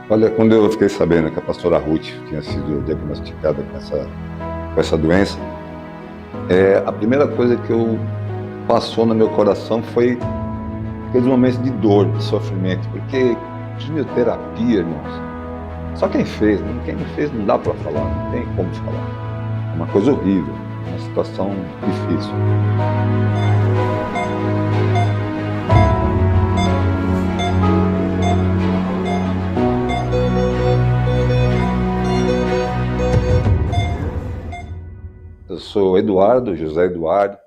Olha, quando eu fiquei sabendo que a pastora Ruth tinha sido diagnosticada com essa doença, a primeira coisa que passou no meu coração foi aqueles momentos de dor, de sofrimento, porque quimioterapia, irmãos, só quem fez, quem não fez não dá para falar, não tem como falar. É uma coisa horrível, uma situação difícil. Eu sou Eduardo, José Eduardo,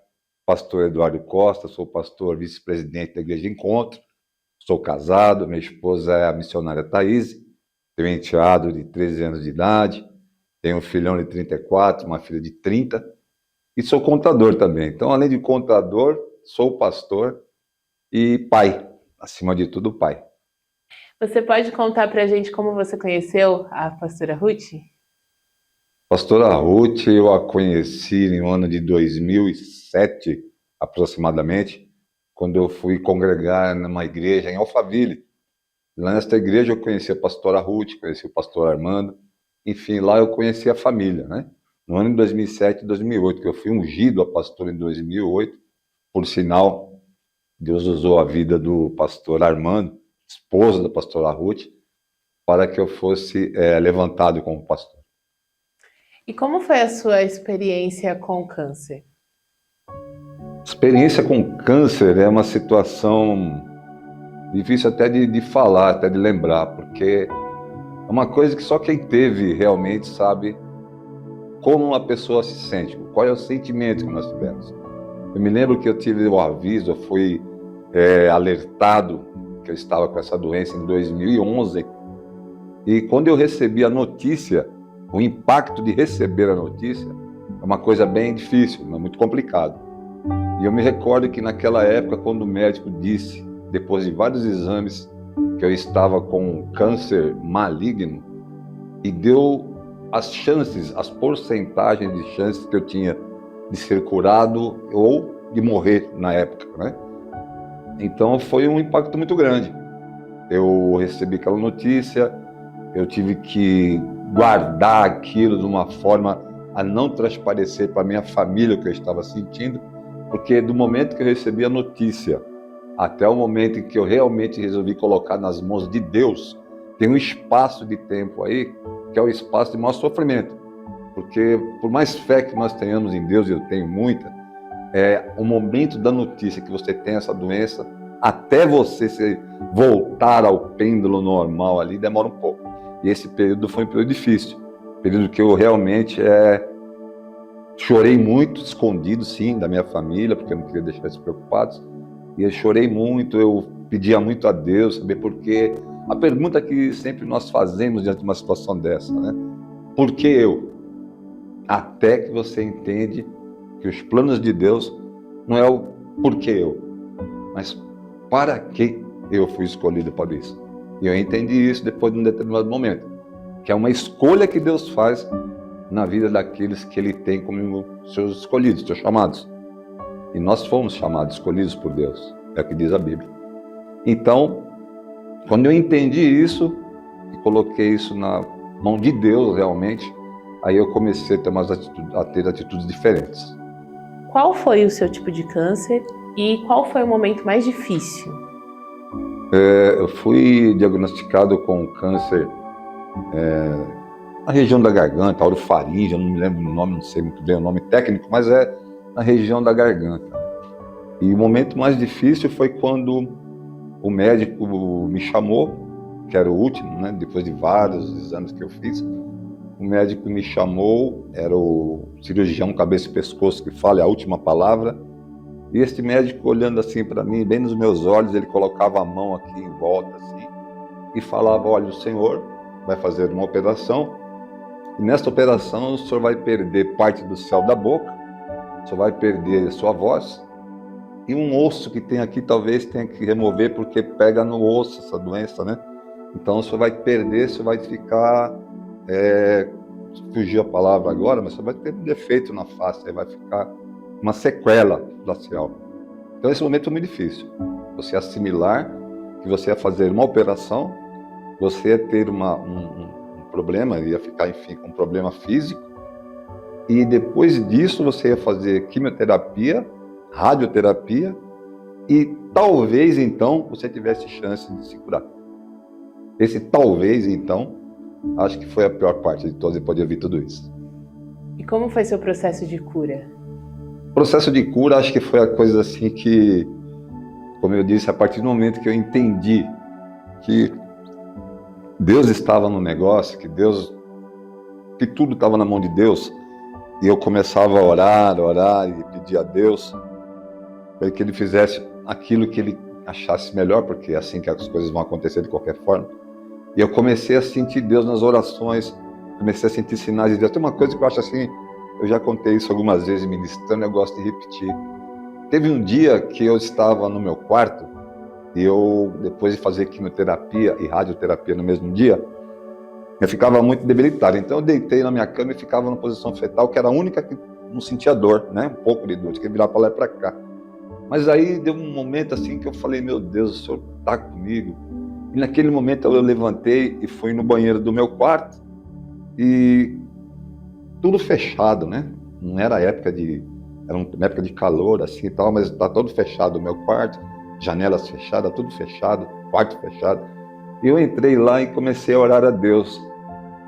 pastor Eduardo Costa, sou pastor vice-presidente da Igreja Encontro, sou casado, minha esposa é a missionária Thaís, tenho um enteado de 13 anos de idade, tenho um filhão de 34, uma filha de 30, e sou contador também. Então, além de contador, sou pastor e pai, acima de tudo, pai. Você pode contar pra gente como você conheceu a pastora Ruth? Pastora Ruth, eu a conheci no ano de 2007, aproximadamente, quando eu fui congregar numa igreja em Alphaville. Lá nesta igreja eu conheci a pastora Ruth, conheci o pastor Armando, enfim, lá eu conheci a família, né? No ano de 2007 e 2008, que eu fui ungido a pastor em 2008, por sinal, Deus usou a vida do pastor Armando, esposa da pastora Ruth, para que eu fosse levantado como pastor. E como foi a sua experiência com o câncer? Experiência com câncer é uma situação difícil até de falar, até de lembrar, porque é uma coisa que só quem teve realmente sabe como uma pessoa se sente, qual é o sentimento que nós tivemos. Eu me lembro que eu tive o aviso, eu fui alertado que eu estava com essa doença em 2011, e quando eu recebi a notícia, o impacto de receber a notícia é uma coisa bem difícil, mas muito complicado. E eu me recordo que naquela época, quando o médico disse, depois de vários exames, que eu estava com câncer maligno, e deu as chances, as porcentagens de chances que eu tinha de ser curado ou de morrer na época, né? Então foi um impacto muito grande. Eu recebi aquela notícia, eu tive que guardar aquilo de uma forma a não transparecer para minha família o que eu estava sentindo, porque do momento que eu recebi a notícia até o momento em que eu realmente resolvi colocar nas mãos de Deus, tem um espaço de tempo aí que é o espaço de maior sofrimento, porque por mais fé que nós tenhamos em Deus, e eu tenho muita, o momento da notícia que você tem essa doença, até você se voltar ao pêndulo normal ali, demora um pouco. E esse período foi um período difícil, período que eu realmente chorei muito, escondido sim da minha família, porque eu não queria deixar eles preocupados, e eu chorei muito, eu pedia muito a Deus, saber por quê. A pergunta que sempre nós fazemos diante de uma situação dessa, né? Por que eu? Até que você entende que os planos de Deus não é o porquê eu, mas para que eu fui escolhido para isso. E eu entendi isso depois de um determinado momento, que é uma escolha que Deus faz na vida daqueles que Ele tem como seus escolhidos, seus chamados. E nós fomos chamados, escolhidos por Deus, é o que diz a Bíblia. Então, quando eu entendi isso e coloquei isso na mão de Deus realmente, aí eu comecei a ter atitudes diferentes. Qual foi o seu tipo de câncer e qual foi o momento mais difícil? Eu fui diagnosticado com câncer na região da garganta, orofaringe, eu não me lembro o nome, não sei muito bem o nome técnico, mas é na região da garganta. E o momento mais difícil foi quando o médico me chamou, que era o último, né? Depois de vários exames que eu fiz, o médico me chamou, era o cirurgião cabeça e pescoço que fala a última palavra, e este médico olhando assim para mim, bem nos meus olhos, ele colocava a mão aqui em volta assim, e falava: olha, o senhor vai fazer uma operação, e nesta operação o senhor vai perder parte do céu da boca, o senhor vai perder a sua voz, e um osso que tem aqui talvez tenha que remover, porque pega no osso essa doença, né? Então o senhor vai perder, o senhor vai ficar, fugiu a palavra agora, mas o senhor vai ter um defeito na face, aí vai ficar uma sequela facial. Então esse momento é muito difícil, você assimilar que você ia fazer uma operação você ia ter um problema, ia ficar, enfim, com um problema físico, e depois disso você ia fazer quimioterapia, radioterapia, e talvez então você tivesse chance de se curar. Esse talvez então, acho que foi a pior parte de todos, depois de ouvir tudo isso. E como foi seu processo de cura? O processo de cura, acho que foi a coisa assim que, como eu disse, a partir do momento que eu entendi que Deus estava no negócio, que tudo estava na mão de Deus, e eu começava a orar e pedir a Deus para que Ele fizesse aquilo que Ele achasse melhor, porque é assim que as coisas vão acontecer de qualquer forma. E eu comecei a sentir Deus nas orações, comecei a sentir sinais de Deus. Tem uma coisa que eu acho assim, eu já contei isso algumas vezes ministrando, eu gosto de repetir. Teve um dia que eu estava no meu quarto, e eu, depois de fazer quimioterapia e radioterapia no mesmo dia, eu ficava muito debilitado. Então eu deitei na minha cama e ficava na posição fetal, que era a única que não sentia dor, né? Um pouco de dor, tinha que virar para lá e para cá. Mas aí deu um momento assim que eu falei, meu Deus, o Senhor está comigo. E naquele momento eu levantei e fui no banheiro do meu quarto, e tudo fechado, né? Não era época era uma época de calor assim e tal, mas está todo fechado o meu quarto, janelas fechadas, tudo fechado, quarto fechado. E eu entrei lá e comecei a orar a Deus.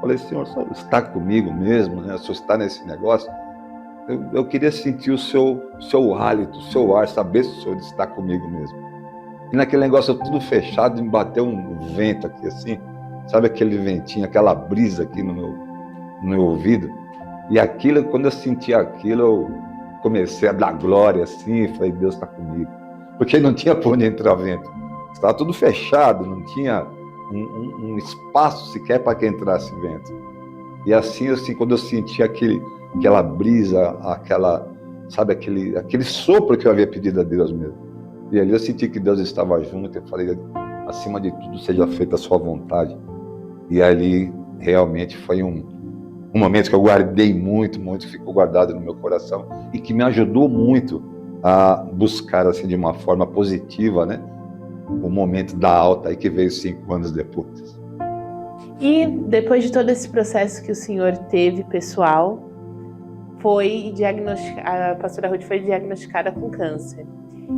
Falei, Senhor, o Senhor está comigo mesmo, né? O Senhor está nesse negócio. Eu queria sentir o seu hálito, o seu ar, saber se o Senhor está comigo mesmo. E naquele negócio tudo fechado, me bateu um vento aqui assim, sabe aquele ventinho, aquela brisa aqui no meu ouvido. E aquilo, quando eu senti aquilo, eu comecei a dar glória assim, e falei, Deus está comigo. Porque não tinha por onde entrar vento. Estava tudo fechado, não tinha um espaço sequer para que entrasse vento. E assim, quando eu senti aquela brisa, sabe, aquele sopro que eu havia pedido a Deus mesmo. E ali eu senti que Deus estava junto, eu falei, acima de tudo, seja feita a sua vontade. E ali, realmente, foi um momento que eu guardei muito, ficou guardado no meu coração, e que me ajudou muito a buscar, assim, de uma forma positiva, né, o momento da alta aí que veio 5 anos depois. E depois de todo esse processo que o senhor teve, pessoal, a pastora Ruth foi diagnosticada com câncer.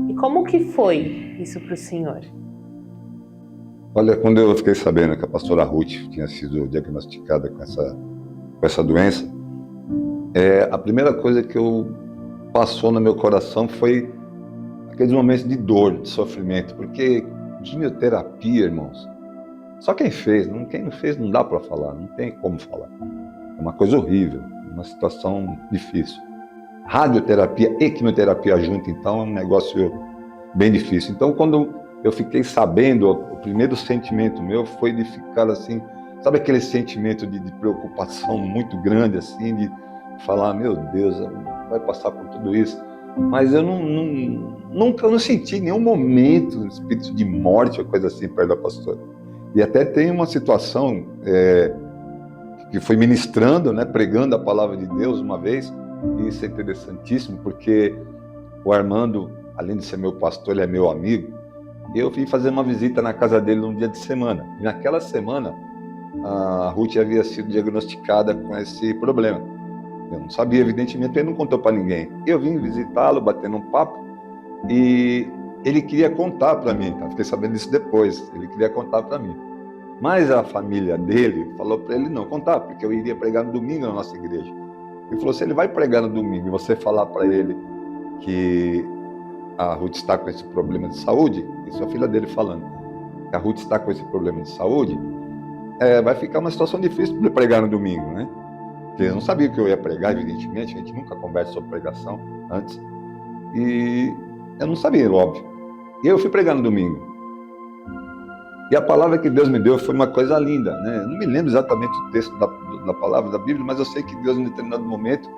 E como que foi isso para o senhor? Olha, quando eu fiquei sabendo que a pastora Ruth tinha sido diagnosticada com essa doença, a primeira coisa que passou no meu coração foi aqueles momentos de dor, de sofrimento, porque quimioterapia, irmãos, só quem não fez não dá para falar, não tem como falar. É uma coisa horrível, uma situação difícil. Radioterapia e quimioterapia junto, então, é um negócio bem difícil. Então, quando eu fiquei sabendo, o primeiro sentimento meu foi de ficar assim, sabe aquele sentimento de preocupação muito grande, assim, de falar, meu Deus, vai passar por tudo isso. Mas eu nunca não senti em nenhum momento espírito de morte ou coisa assim perto da pastora. E até tem uma situação que foi ministrando, né, pregando a palavra de Deus uma vez, e isso é interessantíssimo, porque o Armando, além de ser meu pastor, ele é meu amigo, e eu vim fazer uma visita na casa dele num dia de semana. E naquela semana, a Ruth havia sido diagnosticada com esse problema. Eu não sabia, evidentemente, ele não contou para ninguém. Eu vim visitá-lo, batendo um papo, e ele queria contar para mim, tá? Fiquei sabendo disso depois, ele queria contar para mim. Mas a família dele falou para ele não contar, porque eu iria pregar no domingo na nossa igreja. Ele falou, se ele vai pregar no domingo e você falar para ele que a Ruth está com esse problema de saúde, isso é a filha dele falando, que a Ruth está com esse problema de saúde, vai ficar uma situação difícil para ele pregar no domingo, né? Porque eu não sabia que eu ia pregar, evidentemente, a gente nunca conversa sobre pregação antes, e eu não sabia, óbvio. E eu fui pregar no domingo. E a palavra que Deus me deu foi uma coisa linda, né? Eu não me lembro exatamente o texto da palavra da Bíblia, mas eu sei que Deus, em determinado momento,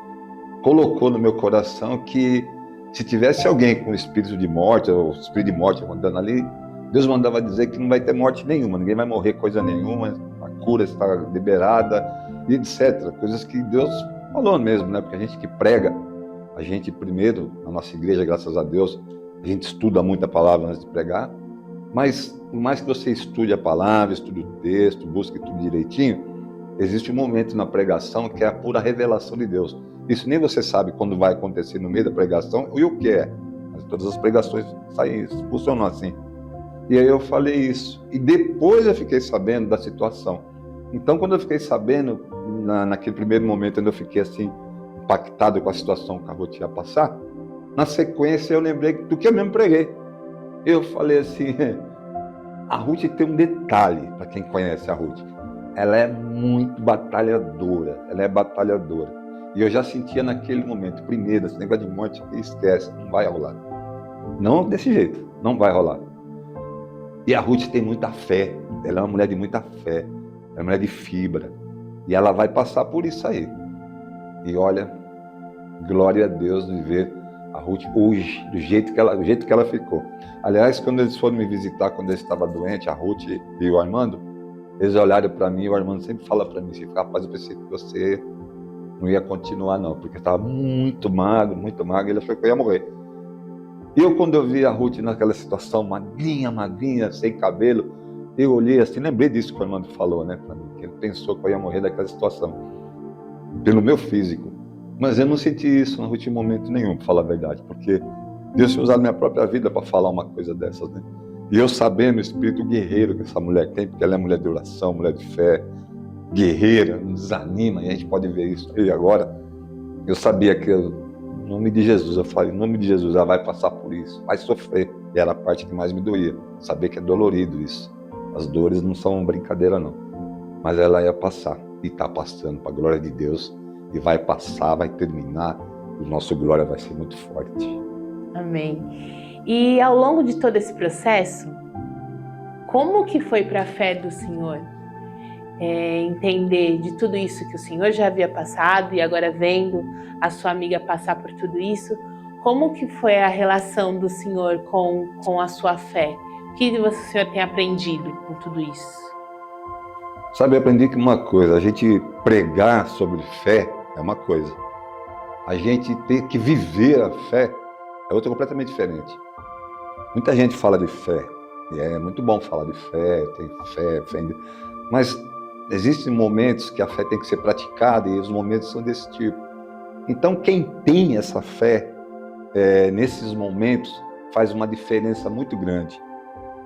colocou no meu coração que se tivesse alguém com espírito de morte, ou espírito de morte andando ali, Deus mandava dizer que não vai ter morte nenhuma, ninguém vai morrer coisa nenhuma, a cura está liberada, e etc. Coisas que Deus falou mesmo, né? Porque a gente que prega, a gente primeiro, na nossa igreja, graças a Deus, a gente estuda muito a palavra antes de pregar, mas por mais que você estude a palavra, estude o texto, busque tudo direitinho, existe um momento na pregação que é a pura revelação de Deus. Isso nem você sabe quando vai acontecer no meio da pregação e o que é. Mas todas as pregações funcionam assim. E aí eu falei isso. E depois eu fiquei sabendo da situação. Então, quando eu fiquei sabendo, naquele primeiro momento, quando eu fiquei assim, impactado com a situação que a Ruth ia passar, na sequência eu lembrei do que eu mesmo preguei. Eu falei assim, a Ruth tem um detalhe, para quem conhece a Ruth. Ela é muito batalhadora, E eu já sentia naquele momento, primeiro, esse negócio de morte, esquece, não vai rolar. Não desse jeito, não vai rolar. E a Ruth tem muita fé, ela é uma mulher de muita fé, é uma mulher de fibra. E ela vai passar por isso aí. E olha, glória a Deus de ver a Ruth hoje, do jeito que ela ficou. Aliás, quando eles foram me visitar, quando eu estava doente, a Ruth e o Armando, eles olharam para mim, e o Armando sempre fala para mim, rapaz, eu pensei que você não ia continuar não, porque estava muito magro, e ele achou que eu ia morrer. E eu, quando eu vi a Ruth naquela situação, magrinha, sem cabelo, eu olhei assim, lembrei disso que o Armando falou, né, para mim, que ele pensou que eu ia morrer daquela situação, pelo meu físico. Mas eu não senti isso na Ruth em momento nenhum, para falar a verdade, porque Deus tinha usado minha própria vida para falar uma coisa dessas, né? E eu sabendo o espírito guerreiro que essa mulher tem, porque ela é mulher de oração, mulher de fé, guerreira, não desanima, e a gente pode ver isso. E agora, eu sabia que, em nome de Jesus, eu falei, em nome de Jesus, ela vai passar por isso, vai sofrer. E era a parte que mais me doía, saber que é dolorido isso. As dores não são brincadeira, não. Mas ela ia passar, e está passando, para a glória de Deus, e vai passar, vai terminar, e o nosso glória vai ser muito forte. Amém. E ao longo de todo esse processo, como que foi para a fé do Senhor entender de tudo isso que o Senhor já havia passado e agora vendo a sua amiga passar por tudo isso, como que foi a relação do Senhor com a sua fé? O que o Senhor tem aprendido com tudo isso? Sabe, eu aprendi que uma coisa, a gente pregar sobre fé é uma coisa, a gente ter que viver a fé é outra completamente diferente. Muita gente fala de fé, e é muito bom falar de fé, tem fé, mas existem momentos que a fé tem que ser praticada e os momentos são desse tipo. Então quem tem essa fé nesses momentos faz uma diferença muito grande.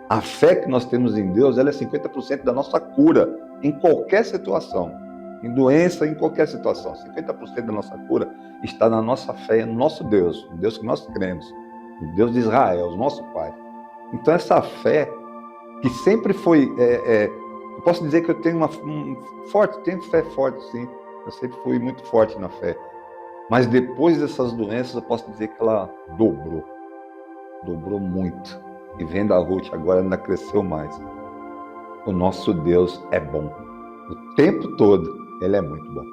A fé que nós temos em Deus, ela é 50% da nossa cura em qualquer situação, em doença, em qualquer situação. 50% da nossa cura está na nossa fé, no nosso Deus, no Deus que nós cremos. O Deus de Israel, o nosso Pai. Então essa fé, que sempre foi, eu posso dizer que eu tenho tenho fé forte, sim. Eu sempre fui muito forte na fé. Mas depois dessas doenças, eu posso dizer que ela dobrou muito. E vendo a Ruth agora, ainda cresceu mais. O nosso Deus é bom. O tempo todo, Ele é muito bom.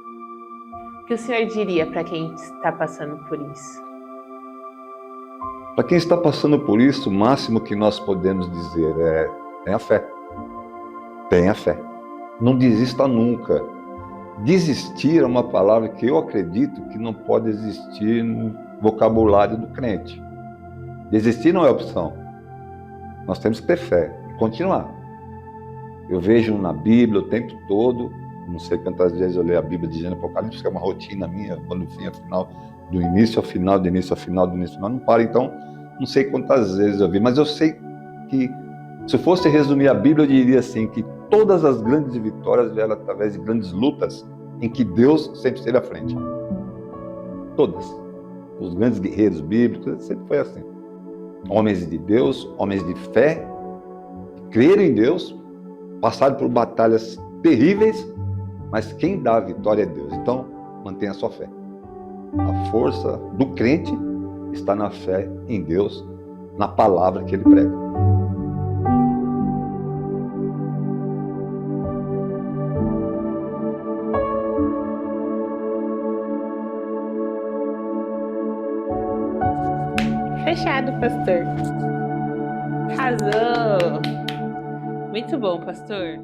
O que o Senhor diria para quem está passando por isso? Para quem está passando por isso, o máximo que nós podemos dizer é: tenha fé. Tenha fé. Não desista nunca. Desistir é uma palavra que eu acredito que não pode existir no vocabulário do crente. Desistir não é opção. Nós temos que ter fé e continuar. Eu vejo na Bíblia o tempo todo, não sei quantas vezes eu leio a Bíblia de Gênesis e Apocalipse, que é uma rotina minha, quando vinha ao final, do início ao final, do início ao final, do início ao final, não para. Então, não sei quantas vezes eu vi, mas eu sei que, se eu fosse resumir a Bíblia, eu diria assim, que todas as grandes vitórias vieram através de grandes lutas em que Deus sempre esteve à frente. Todas. Os grandes guerreiros bíblicos, sempre foi assim. Homens de Deus, homens de fé, creram em Deus, passaram por batalhas terríveis, mas quem dá a vitória é Deus. Então, mantenha a sua fé. A força do crente está na fé em Deus, na palavra que ele prega. Fechado, pastor. Arrasou! Muito bom, pastor.